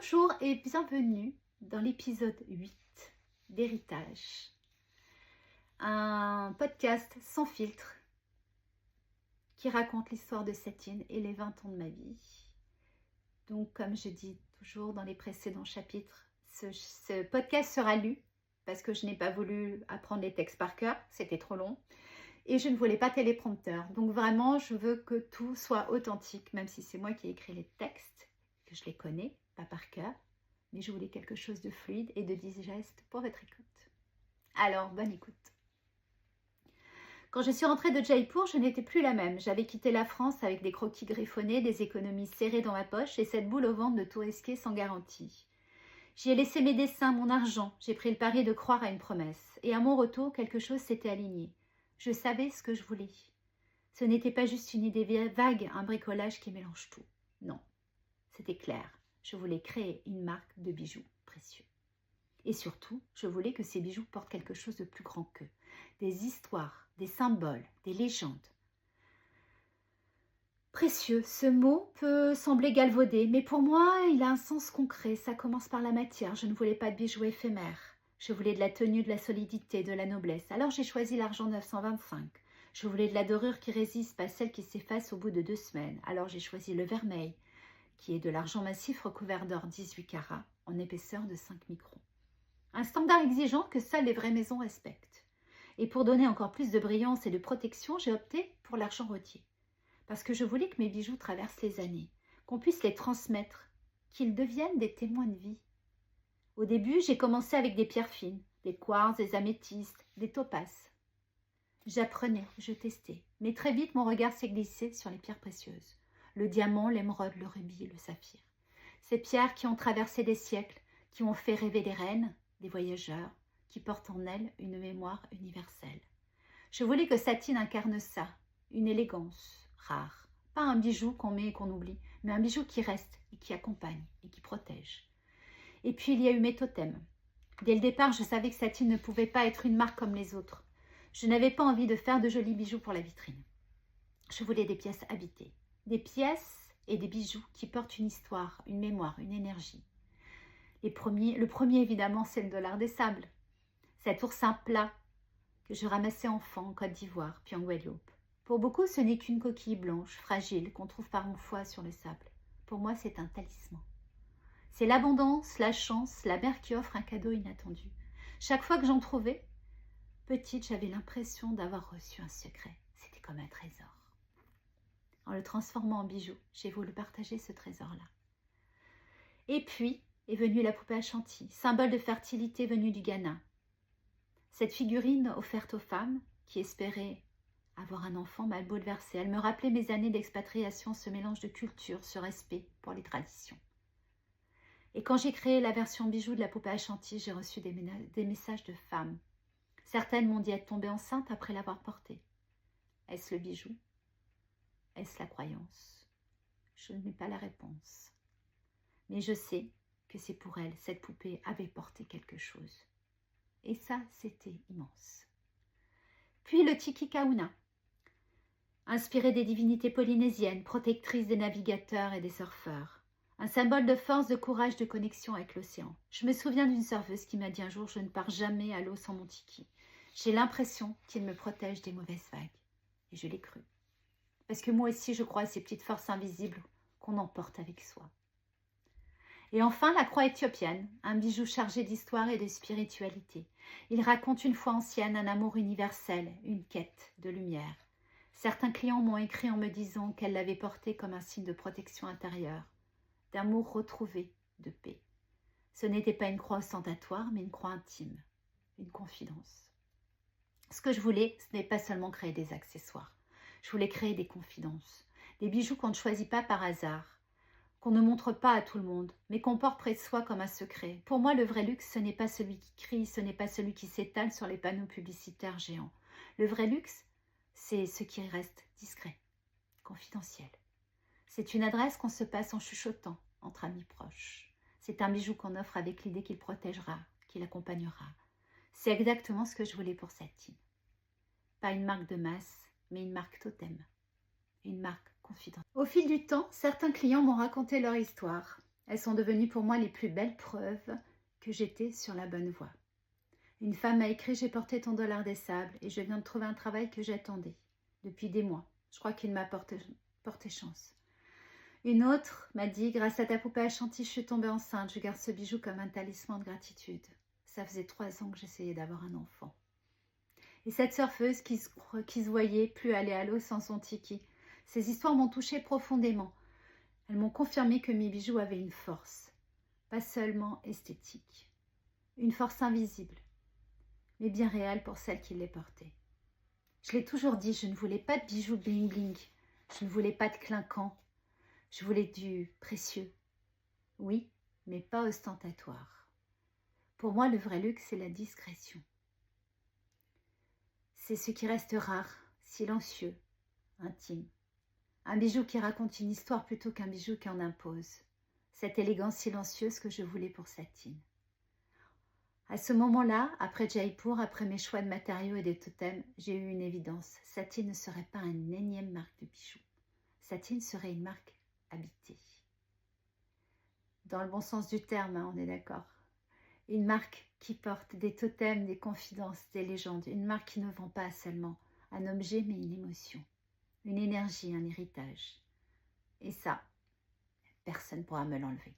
Bonjour et bienvenue dans l'épisode 8 d'Héritage, un podcast sans filtre qui raconte l'histoire de Satine et les 20 ans de ma vie. Donc comme je dis toujours dans les précédents chapitres, ce podcast sera lu parce que je n'ai pas voulu apprendre les textes par cœur, c'était trop long. Et je ne voulais pas téléprompteur. Donc vraiment, je veux que tout soit authentique, même si c'est moi qui ai écrit les textes, que je les connais, pas par cœur. Mais je voulais quelque chose de fluide et de digeste pour votre écoute. Alors, bonne écoute. Quand je suis rentrée de Jaipur, je n'étais plus la même. J'avais quitté la France avec des croquis griffonnés, des économies serrées dans ma poche et cette boule au ventre de tout risquer sans garantie. J'y ai laissé mes dessins, mon argent. J'ai pris le pari de croire à une promesse. Et à mon retour, quelque chose s'était aligné. Je savais ce que je voulais. Ce n'était pas juste une idée vague, un bricolage qui mélange tout. Non, c'était clair. Je voulais créer une marque de bijoux précieux. Et surtout, je voulais que ces bijoux portent quelque chose de plus grand qu'eux. Des histoires, des symboles, des légendes. Précieux, ce mot peut sembler galvaudé, mais pour moi, il a un sens concret. Ça commence par la matière. Je ne voulais pas de bijoux éphémères. Je voulais de la tenue, de la solidité, de la noblesse. Alors j'ai choisi l'argent 925. Je voulais de la dorure qui résiste, pas celle qui s'efface au bout de 2 semaines. Alors j'ai choisi le vermeil, qui est de l'argent massif recouvert d'or 18 carats, en épaisseur de 5 microns. Un standard exigeant que seules les vraies maisons respectent. Et pour donner encore plus de brillance et de protection, j'ai opté pour l'argent rôtier. Parce que je voulais que mes bijoux traversent les années, qu'on puisse les transmettre, qu'ils deviennent des témoins de vie. Au début, j'ai commencé avec des pierres fines, des quartz, des améthystes, des topazes. J'apprenais, je testais, mais très vite mon regard s'est glissé sur les pierres précieuses. Le diamant, l'émeraude, le rubis, le saphir. Ces pierres qui ont traversé des siècles, qui ont fait rêver des reines, des voyageurs, qui portent en elles une mémoire universelle. Je voulais que Satine incarne ça, une élégance rare. Pas un bijou qu'on met et qu'on oublie, mais un bijou qui reste et qui accompagne et qui protège. Et puis il y a eu mes totems. Dès le départ, je savais que Satine ne pouvait pas être une marque comme les autres. Je n'avais pas envie de faire de jolis bijoux pour la vitrine. Je voulais des pièces habitées. Des pièces et des bijoux qui portent une histoire, une mémoire, une énergie. Le premier évidemment, c'est le dollar des sables. Cet oursin plat que je ramassais enfant en Côte d'Ivoire, puis en Guadeloupe. Pour beaucoup, ce n'est qu'une coquille blanche, fragile, qu'on trouve parfois sur le sable. Pour moi, c'est un talisman. C'est l'abondance, la chance, la mère qui offre un cadeau inattendu. Chaque fois que j'en trouvais, petite, j'avais l'impression d'avoir reçu un secret. C'était comme un trésor. En le transformant en bijou, j'ai voulu partager ce trésor-là. Et puis est venue la poupée à chantilly, symbole de fertilité venue du Ghana. Cette figurine offerte aux femmes qui espéraient avoir un enfant m'a bouleversée. Elle me rappelait mes années d'expatriation, ce mélange de culture, ce respect pour les traditions. Et quand j'ai créé la version bijou de la poupée à chantilly, j'ai reçu des messages de femmes. Certaines m'ont dit être tombées enceintes après l'avoir portée. Est-ce le bijou? Est-ce la croyance? Je n'ai pas la réponse. Mais je sais que c'est pour elle, cette poupée avait porté quelque chose. Et ça, c'était immense. Puis le Tiki Kauna, inspiré des divinités polynésiennes, protectrices des navigateurs et des surfeurs. Un symbole de force, de courage, de connexion avec l'océan. Je me souviens d'une surfeuse qui m'a dit un jour « Je ne pars jamais à l'eau sans mon tiki. J'ai l'impression qu'il me protège des mauvaises vagues. » Et je l'ai cru. Parce que moi aussi, je crois à ces petites forces invisibles qu'on emporte avec soi. Et enfin, la croix éthiopienne, un bijou chargé d'histoire et de spiritualité. Il raconte une foi ancienne, un amour universel, une quête de lumière. Certains clients m'ont écrit en me disant qu'elle l'avait porté comme un signe de protection intérieure, d'amour retrouvé, de paix. Ce n'était pas une croix ostentatoire, mais une croix intime, une confidence. Ce que je voulais, ce n'est pas seulement créer des accessoires. Je voulais créer des confidences, des bijoux qu'on ne choisit pas par hasard, qu'on ne montre pas à tout le monde, mais qu'on porte près de soi comme un secret. Pour moi, le vrai luxe, ce n'est pas celui qui crie, ce n'est pas celui qui s'étale sur les panneaux publicitaires géants. Le vrai luxe, c'est ce qui reste discret, confidentiel. C'est une adresse qu'on se passe en chuchotant entre amis proches. C'est un bijou qu'on offre avec l'idée qu'il protégera, qu'il accompagnera. C'est exactement ce que je voulais pour Satine. Pas une marque de masse, mais une marque totem. Une marque confidentielle. Au fil du temps, certains clients m'ont raconté leur histoire. Elles sont devenues pour moi les plus belles preuves que j'étais sur la bonne voie. Une femme m'a écrit « J'ai porté ton dollar des sables et je viens de trouver un travail que j'attendais depuis des mois. Je crois qu'il m'a porté chance. » Une autre m'a dit « Grâce à ta poupée à chantilly, je suis tombée enceinte. Je garde ce bijou comme un talisman de gratitude. Ça faisait 3 ans que j'essayais d'avoir un enfant. » Et cette surfeuse qui se voyait plus aller à l'eau sans son tiki. Ces histoires m'ont touchée profondément. Elles m'ont confirmé que mes bijoux avaient une force, pas seulement esthétique. Une force invisible, mais bien réelle pour celles qui les portaient. Je l'ai toujours dit, je ne voulais pas de bijoux bling bling. Je ne voulais pas de clinquant. Je voulais du précieux. Oui, mais pas ostentatoire. Pour moi, le vrai luxe, c'est la discrétion. C'est ce qui reste rare, silencieux, intime. Un bijou qui raconte une histoire plutôt qu'un bijou qui en impose. Cette élégance silencieuse que je voulais pour Satine. À ce moment-là, après Jaipur, après mes choix de matériaux et de totems, j'ai eu une évidence. Satine ne serait pas une énième marque de bijoux. Satine serait une marque habitée. Dans le bon sens du terme, hein, on est d'accord. Une marque qui porte des totems, des confidences, des légendes. Une marque qui ne vend pas seulement un objet, mais une émotion. Une énergie, un héritage. Et ça, personne ne pourra me l'enlever.